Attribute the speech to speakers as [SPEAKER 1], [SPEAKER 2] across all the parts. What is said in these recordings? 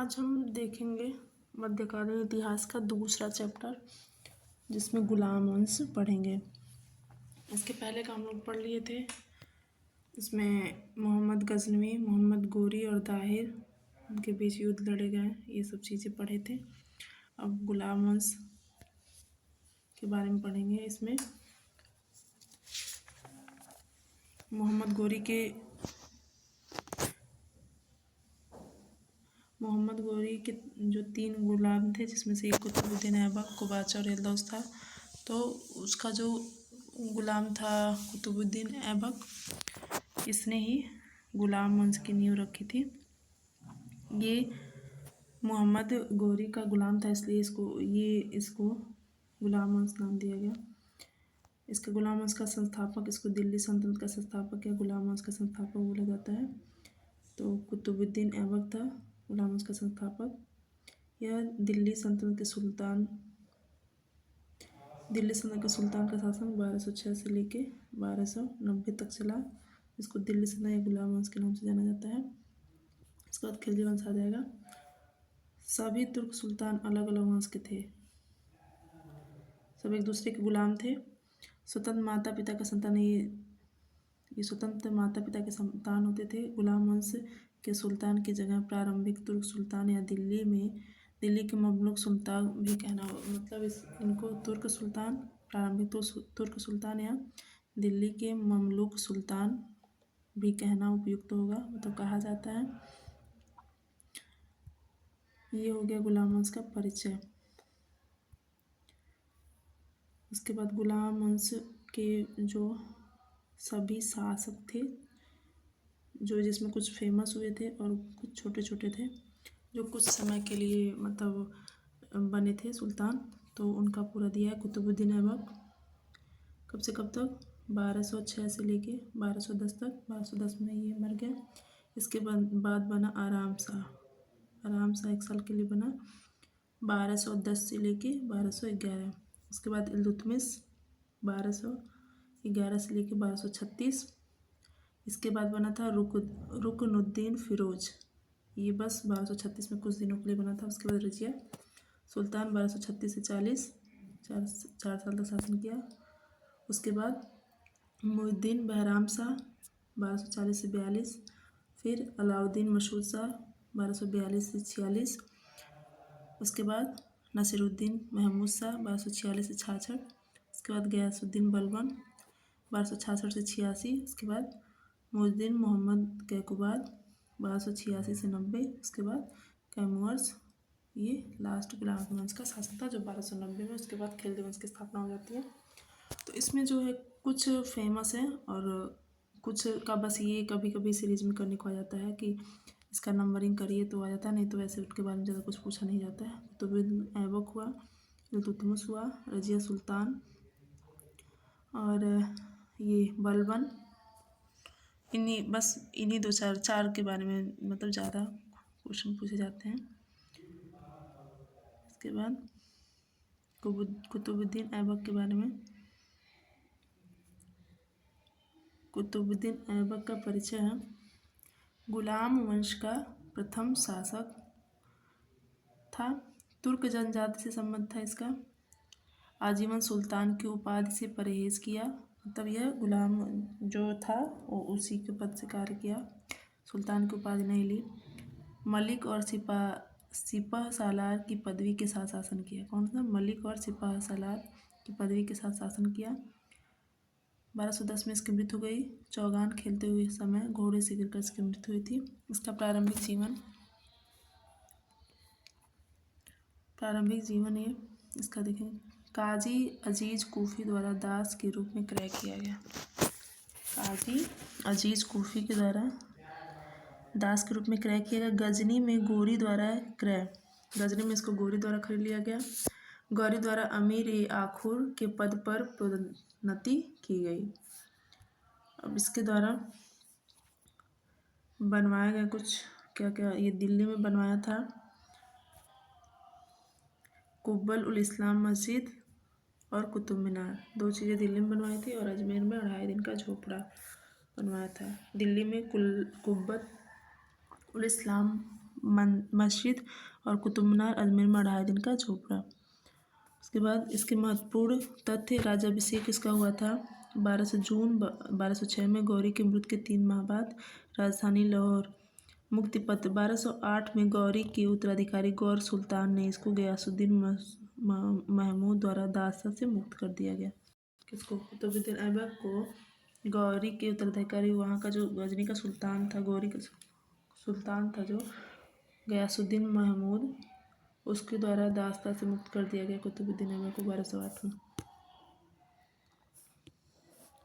[SPEAKER 1] आज हम देखेंगे मध्यकालीन इतिहास का दूसरा चैप्टर, जिसमें गुलाम वंश पढ़ेंगे। इसके पहले का हम लोग पढ़ लिए थे। इसमें मोहम्मद गजनवी, मोहम्मद गोरी और दाहिर, उनके बीच युद्ध लड़े गए, ये सब चीज़ें पढ़े थे। अब गुलाम वंश के बारे में पढ़ेंगे। इसमें मोहम्मद गोरी के जो 3 गुलाम थे, जिसमें से एक कुतुबुद्दीन ऐबक, कुबाचा और यल्दौस था। तो उसका जो गुलाम था कुतुबुद्दीन ऐबक, इसने ही गुलाम वंश की नींव रखी थी। ये मोहम्मद गोरी का गुलाम था, इसलिए इसको गुलाम वंश नाम दिया गया। इसके गुलाम वंश का संस्थापक, इसको दिल्ली सल्तनत का संस्थापक या गुलाम वंश का संस्थापक बोला जाता है। तो कुतुबुद्दीन ऐबक था गुलाम वंश का संस्थापक। यह दिल्ली सल्तनत के सुल्तान का शासन 1206 से लेके 1290 तक चला। इसको दिल्ली सल्तनत या गुलाम वंश के नाम से जाना जाता है। इसके बाद खिलजी वंश आ जाएगा। सभी तुर्क सुल्तान अलग अलग वंश के थे, सब एक दूसरे के गुलाम थे। स्वतंत्र माता पिता का संतान, ये स्वतंत्र माता पिता के संतान होते थे। गुलाम वंश के सुल्तान की जगह प्रारंभिक तुर्क सुल्तान या दिल्ली के ममलूक सुल्तान भी कहना हो, मतलब इनको प्रारंभिक तुर्क सुल्तान या दिल्ली के ममलूक सुल्तान भी कहना उपयुक्त होगा, मतलब कहा जाता है। ये हो गया गुलाम वंश का परिचय। उसके बाद गुलाम वंश के जो सभी शासक थे, जिसमें कुछ फेमस हुए थे और कुछ छोटे छोटे थे, जो कुछ समय के लिए मतलब बने थे सुल्तान, तो उनका पूरा दिया है। कुतुबुद्दीन ऐबक कब से कब तक, 1206 से लेके 1210 तक। 1210 में ये मर गया। इसके बाद बना आराम शाह 1 साल के लिए बना, 1210 से लेके 1211। उसके बाद इल्तुतमिश 1211 से लेके 1236। इसके बाद बना था रुकनुद्दीन फिरोज, ये बस 1236 में कुछ दिनों के लिए बना था। उसके बाद रजिया सुल्तान 1236 से 4 साल तक शासन किया। उसके बाद मुइनुद्दीन बहराम शाह 1240 से 42। फिर अलाउद्दीन मसूद शाह 1242 से 46। उसके बाद नसीरुद्दीन महमूद शाह 1246 से 66। उसके बाद गयासुद्दीन बलबन 1266 से 86। उसके बाद मुइनुद्दीन मोहम्मद कैकुबाद 1286 से 90। उसके बाद कैमुअर्स, ये लास्ट गुलाम वंश का शासन था जो 1290 में। उसके बाद खिलजी वंश की स्थापना हो जाती है। तो इसमें जो है कुछ फेमस है और कुछ का बस ये कभी कभी सीरीज में करने को आ जाता है कि इसका नंबरिंग करिए तो आ जाता है, नहीं तो वैसे उसके बारे में ज़्यादा कुछ पूछा नहीं जाता है। कुतुबुद्दीन ऐबक हुआ, इल्तुतमिश हुआ, रजिया सुल्तान और ये बलबन, इन्हीं 2-4 के बारे में मतलब ज़्यादा क्वेश्चन पूछे जाते हैं। इसके बाद कुतुबुद्दीन ऐबक के बारे में। कुतुबुद्दीन ऐबक का परिचय है। गुलाम वंश का प्रथम शासक था। तुर्क जनजाति से संबंध था इसका। आजीवन सुल्तान की उपाधि से परहेज किया, मतलब यह गुलाम जो था वो उसी के पद से कार्य किया, सुल्तान की उपाधि नहीं ली। मलिक और सिपह सालार की पदवी के साथ शासन किया। कौन सा? मलिक और सिपह सालार की पदवी के साथ शासन किया। 1210 में इसकी मृत्यु हो गई। चौगान खेलते हुए समय घोड़े से गिरकर इसकी मृत्यु हुई थी। इसका प्रारंभिक जीवन ये इसका देखें। काजी अजीज कूफी द्वारा दास के रूप में क्रय किया गया। काजी अजीज कूफी के द्वारा दास के रूप में क्रय किया गया। गजनी में इसको गोरी द्वारा खरीद लिया गया। गौरी द्वारा अमीर ए आखुर के पद पर प्रोन्नति की गई। अब इसके द्वारा बनवाया गया कुछ क्या, ये दिल्ली में बनवाया था कुब्बल उल इस्लाम मस्जिद और कुतुब मीनार, 2 चीज़ें दिल्ली में बनवाई थी। और अजमेर में 2.5 दिन का झोपड़ा बनवाया था। दिल्ली में कुब्बत उल इस्लाम मस्जिद और कुतुब मीनार, अजमेर में 2.5 दिन का झोपड़ा। उसके बाद इसके महत्वपूर्ण तथ्य, राज्याभिषेक इसका हुआ था 12 जून 1206 में, गौरी के मृत्यु के 3 माह बाद। राजधानी लाहौर। मुक्ति पत्र 1208 में गौरी के उत्तराधिकारी गौर सुल्तान ने इसको गयासुद्दीन महमूद द्वारा दास्ता से मुक्त कर दिया गया। किसको? कुतुबुद्दीन ऐबक को गौरी के उत्तराधिकारी, वहाँ का जो गजनी का सुल्तान था, गौरी का सुल्तान था जो गयासुद्दीन महमूद, उसके द्वारा दास्ता से मुक्त कर दिया गया कुतुबुद्दीन ऐबक को 1208 में।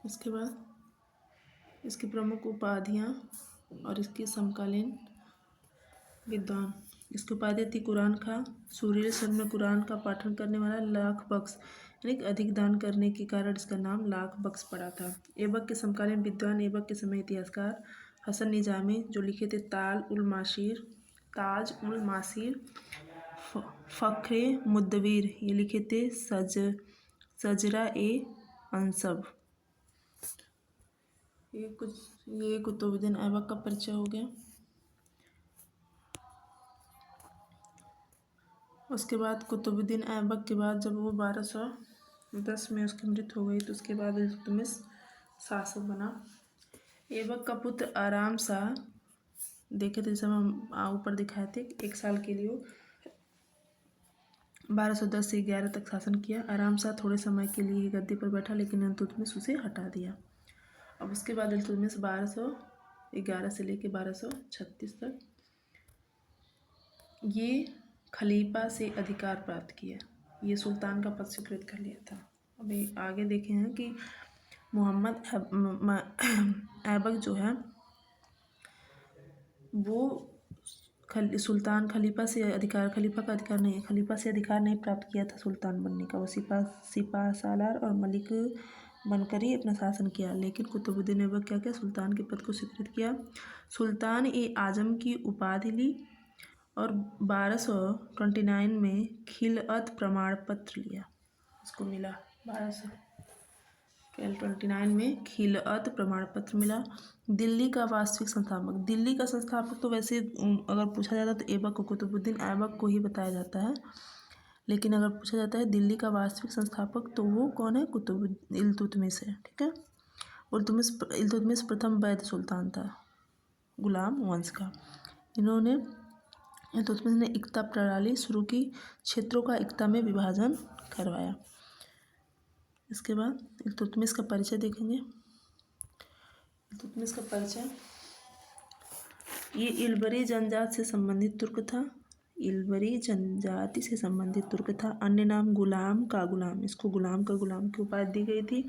[SPEAKER 1] इसके बाद इसकी प्रमुख उपाधियाँ और इसके समकालीन विद्वान। इसकी उपाधि थी कुरान खां, सुरीले स्वर में कुरान का पाठन करने वाला, लाख बख्श, यानी अधिक दान करने के कारण इसका नाम लाख बख्श पड़ा था। ऐबक के समकालीन विद्वान, ऐबक के समय इतिहासकार हसन निजामी, जो लिखे थे ताज उल मासीर, फ़ख्रे मुद्दवीर, ये लिखे थे सजरा ए अंसब। ये कुतुबुद्दीन ऐबक का परिचय हो गया। उसके बाद कुतुबुद्दीन ऐबक के बाद जब वो 1210 में उसकी मृत्यु हो गई, तो उसके बाद इल्तुतमिश शासक बना। ऐबक का पुत्र आराम शाह, देखे थे जैसे हम ऊपर दिखाए थे, 1 साल के लिए 1210 से 11 तक शासन किया। आराम शाह थोड़े समय के लिए गद्दी पर बैठा, लेकिन इल्तुतमिश उसे हटा दिया। अब उसके बाद इल्तुतमिश 1211 से लेकर 1236 तक ये खलीफा से अधिकार प्राप्त किया। ये सुल्तान का पद स्वीकृत कर लिया था। अभी आगे देखे हैं कि मोहम्मद ऐबक जो है वो सुल्तान खलीफा का अधिकार नहीं, खलीफा से अधिकार नहीं प्राप्त किया था सुल्तान बनने का। वो सिपा सालार और मलिक बनकर ही अपना शासन किया। लेकिन कुतुबुद्दीन ऐबक क्या किया? सुल्तान के पद को स्वीकृत किया, सुल्तान ए आजम की उपाधि ली और 1229 में खिलअत प्रमाण पत्र लिया। इसको मिला 1229 में खिलअत प्रमाण पत्र मिला। दिल्ली का वास्तविक संस्थापक, दिल्ली का संस्थापक तो वैसे अगर पूछा जाता तो ऐबक को, कुतुबुद्दीन ऐबक को ही बताया जाता है, लेकिन अगर पूछा जाता है दिल्ली का वास्तविक संस्थापक तो वो कौन है? इल्तुतमिश है। ठीक है, इल्तुतमिश प्रथम वैध सुल्तान था गुलाम वंश का। इल्तुतमिश ने इक्ता प्रणाली शुरू की, क्षेत्रों का इक्ता में विभाजन करवाया। इसके बाद इल्तुतमिश का परिचय देखेंगे। इल्तुतमिश का परिचय, ये इल्बरी जनजाति से संबंधित तुर्क था। इल्बरी जनजाति से संबंधित तुर्क था। अन्य नाम गुलाम का गुलाम, इसको गुलाम का गुलाम की उपाधि दी गई थी।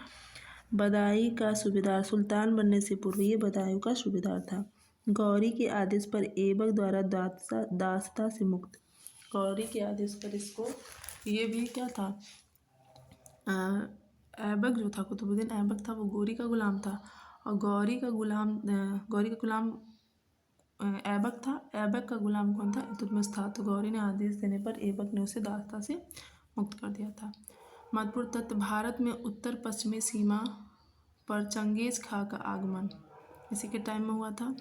[SPEAKER 1] बदायूं का सूबेदार, सुल्तान बनने से पूर्व ये बदायूं का सूबेदार था। गौरी के आदेश पर ऐबक द्वारा दास्ता से मुक्त, गौरी के आदेश पर इसको, ये भी क्या था? ऐबक जो था, कुतुबुद्दीन ऐबक था, वो गौरी का गुलाम था, और गौरी का गुलाम ऐबक था। ऐबक का गुलाम कौन था? इल्तुतमिश था। तो गौरी ने आदेश देने पर ऐबक ने उसे दास्ता से मुक्त कर दिया था। महत्वपूर्ण तथ्य, भारत में उत्तर पश्चिमी सीमा पर चंगेज खां का आगमन इसी के टाइम में हुआ था।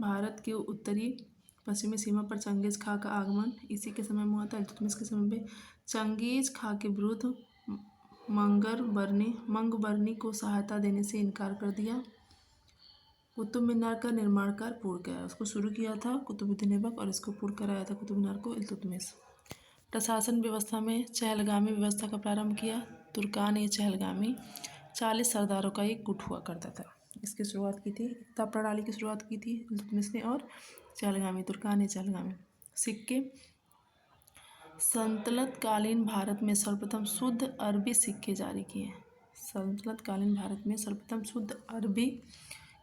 [SPEAKER 1] भारत के उत्तरी पश्चिमी सीमा पर चंगेज खां का आगमन इसी के समय में हुआ था। इल्तुतमिश के समय में चंगेज खां के विरुद्ध मंगबरनी को सहायता देने से इनकार कर दिया। कुतुब मीनार का निर्माण कार्य पूर्ण किया, उसको शुरू किया था कुतुबुद्दीन ऐबक और इसको पूर्ण कराया था कुतुब मीनार को इल्तुतमिश। प्रशासन व्यवस्था में चहलगामी व्यवस्था का प्रारंभ किया। तुर्कान ए चहलगामी 40 सरदारों का एक गुट हुआ करता था। इसकी शुरुआत की थी, इक्ता प्रणाली की शुरुआत की थी इल्तुतमिश ने, और चहलगामी, तुर्कान ए चहलगामी। सिक्के, सल्तनत कालीन भारत में सर्वप्रथम शुद्ध अरबी सिक्के जारी किए। सल्तनत कालीन भारत में सर्वप्रथम शुद्ध अरबी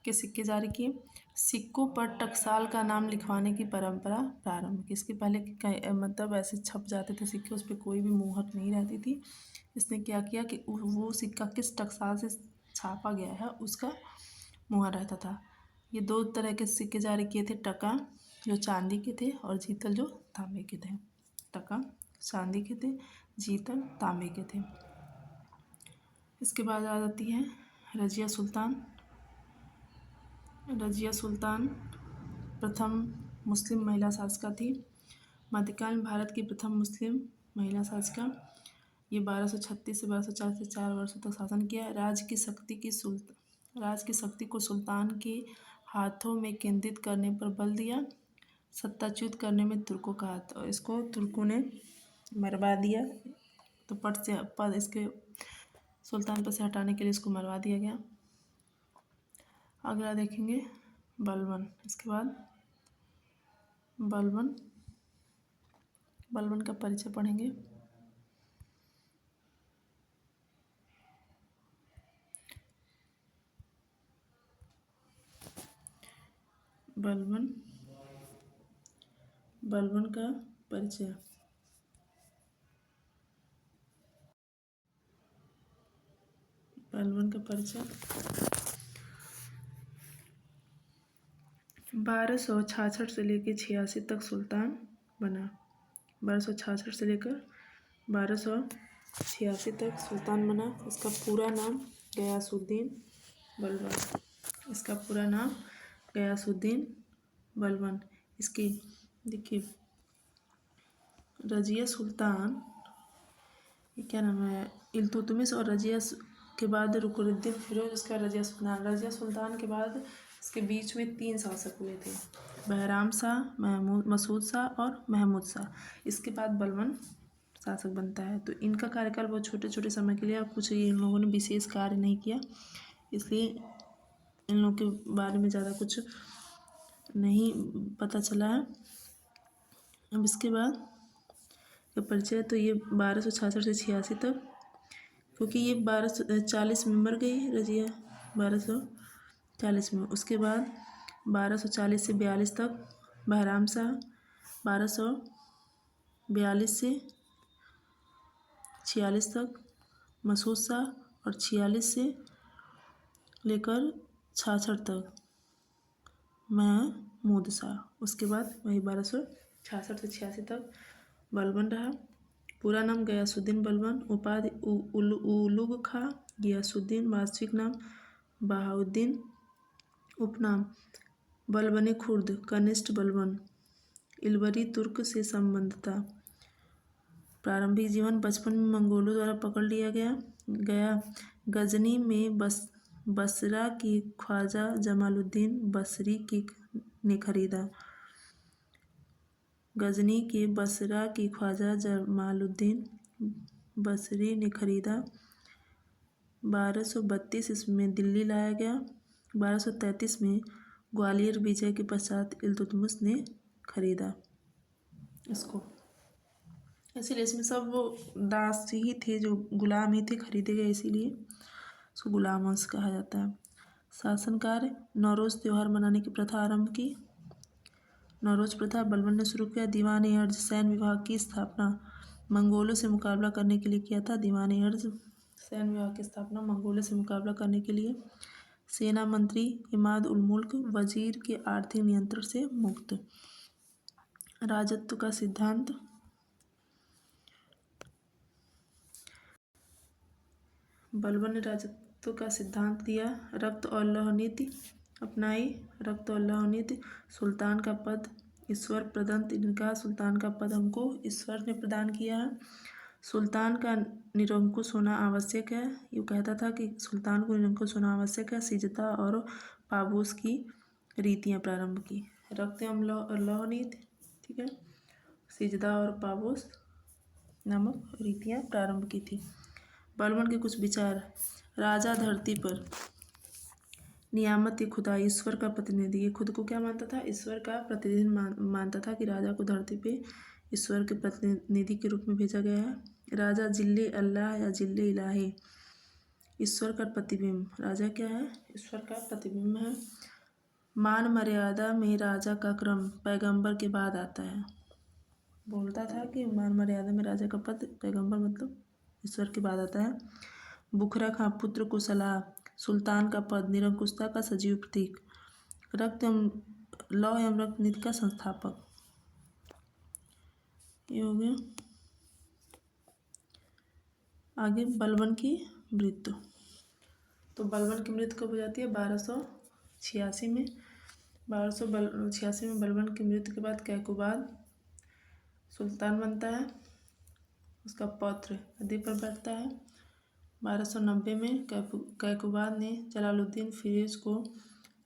[SPEAKER 1] के सिक्के जारी किए। सिक्कों पर टकसाल का नाम लिखवाने की परंपरा प्रारंभ की। इसके पहले मतलब ऐसे छप जाते थे सिक्के, उस पर कोई भी मुहर नहीं रहती थी। इसने क्या किया कि वो सिक्का किस टकसाल से छापा गया है उसका मुहर रहता था। ये 2 तरह के सिक्के जारी किए थे, टका जो चांदी के थे और जीतल जो तांबे के थे। टका चांदी के थे, जीतल तांबे के थे। इसके बाद आ जाती है रजिया सुल्तान। रजिया सुल्तान प्रथम मुस्लिम महिला शासिका थी। मध्यकाल में भारत की प्रथम मुस्लिम महिला शासिका। ये 1236 से 1240 से 4 वर्षों तक शासन किया। राज्य की शक्ति को सुल्तान के हाथों में केंद्रित करने पर बल दिया। सत्ताच्युत करने में तुर्कों का हाथ, और इसको तुर्कों ने मरवा दिया। तो पद इसके सुल्तान पद से हटाने के लिए इसको मरवा दिया गया। अगला देखेंगे बलबन। इसके बाद बलबन का परिचय पढ़ेंगे। बलबन का परिचय। बलबन का परिचय 1266 से लेकर 86 तक सुल्तान बना। 1266 से लेकर 1286 तक सुल्तान बना। इसका पूरा नाम गयासुद्दीन बलबन। इसका पूरा नाम गयासुद्दीन बलबन। इसकी देखिए रजिया सुल्तान, ये क्या नाम है, इल्तुतमिश और रजिया के बाद रुकनुद्दीन फिरोज। इसका रजिया सुल्तान के बाद इसके बीच में 3 शासक हुए थे, बहराम शाह, मसूद शाह और महमूद शाह। इसके बाद बलबन शासक बनता है। तो इनका कार्यकाल बहुत छोटे छोटे समय के लिए, और कुछ इन लोगों ने विशेष कार्य नहीं किया, इसलिए इन लोगों के बारे में ज़्यादा कुछ नहीं पता चला है। अब इसके बाद का परिचय, तो ये 1266 से 86 तक, क्योंकि ये 1240 में मर गई रजिया, 1240 में। उसके बाद 1240 से 42 तक बहराम शाह, 1242 से 46 तक मसूद शाह, और 46 से लेकर 66 तक महमूद शाह। उसके बाद वही 1266 से 86 तक बलबन रहा। पूरा नाम गयासुद्दीन बलबन, उपाधि उलुग खां गयासुद्दीन, वास्तविक नाम बहाउद्दीन, उपनाम बलबने खुर्द, कनिष्ठ बलबन, इलबरी तुर्क से संबंध था। प्रारंभिक जीवन, बचपन में मंगोलों द्वारा पकड़ लिया गया। गजनी में बसरा की ख्वाजा जमालुद्दीन बसरी ने खरीदा। गजनी के बसरा की ख्वाजा जमालुद्दीन बसरी ने खरीदा। 1232 इसमें दिल्ली लाया गया। 1233 में ग्वालियर विजय के पश्चात इल्तुतमिश ने खरीदा इसको। इसीलिए इसमें सब वो दास ही थे, जो गुलाम ही थे, खरीदे गए, इसीलिए इसको गुलाम वंश कहा जाता है। शासन कार्य, नौरोज़ त्यौहार मनाने की प्रथा आरंभ की। नौरोज़ प्रथा बलबन ने शुरू किया। दीवान-ए-अर्ज सैन्य विभाग की स्थापना मंगोलों से मुकाबला करने के लिए किया था। दीवान-ए-अर्ज सैन्य विभाग की स्थापना मंगोलों से मुकाबला करने के लिए। सेना मंत्री इमाद-उल-मुल्क वजीर के आर्थिक नियंत्रण से मुक्त। राजत्व का सिद्धांत, बलबन ने राजत्व का सिद्धांत दिया। रक्त और लौह नीति अपनाई। रक्त और लौह नीति, सुल्तान का पद ईश्वर प्रदत्त, इनका सुल्तान का पद हमको ईश्वर ने प्रदान किया है। सुल्तान का निरंकुश होना आवश्यक है। ये कहता था कि सुल्तान को निरंकुश होना आवश्यक है। सिजदा और पाबूस की रीतियाँ प्रारंभ की। रक्त एवं लौह नीति, ठीक है, सिजदा और पाबूस नामक रीतियाँ प्रारंभ की थी। बलबन के कुछ विचार, राजा धरती पर नियामत खुदा, ईश्वर का प्रतिनिधि। ये खुद को क्या मानता था? ईश्वर का प्रतिनिधि मानता था कि राजा को धरती पे ईश्वर के प्रतिनिधि के रूप में भेजा गया है। राजा जिल्ले अल्लाह या जिल्ले इलाही, ईश्वर का प्रतिबिंब। राजा क्या है? ईश्वर का प्रतिबिंब है। मान मर्यादा में राजा का क्रम पैगंबर के बाद आता है। बोलता था कि मान मर्यादा में राजा का पद पैगंबर मतलब ईश्वर के बाद आता है। बुखरा खां पुत्र को सलाह, सुल्तान का पद निरंकुशता का सजीव प्रतीक। रक्त एवं लौह एवं रक्त नीति का संस्थापक। ये हो गया। आगे बलबन की मृत्यु। तो बलबन की मृत्यु कब हो जाती है? 1286 में। 1286 में बलबन की मृत्यु के बाद कैकुबाद सुल्तान बनता है, उसका पौत्र गद्दी पर बैठता है। 1290 में कैकुबाद ने जलालुद्दीन फिरोज को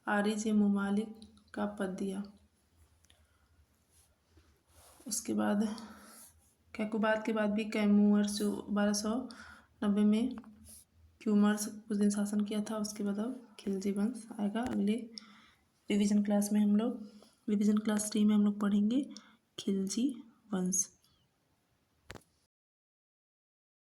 [SPEAKER 1] आरिज मुमालिक का पद दिया। उसके बाद कैकुबाद के बाद भी कैमूर जो 1290 में क्यूमर्स कुछ दिन शासन किया था। उसके बाद अब खिलजी वंश आएगा। अगले रिवीजन क्लास 3 में हम लोग पढ़ेंगे खिलजी वंश।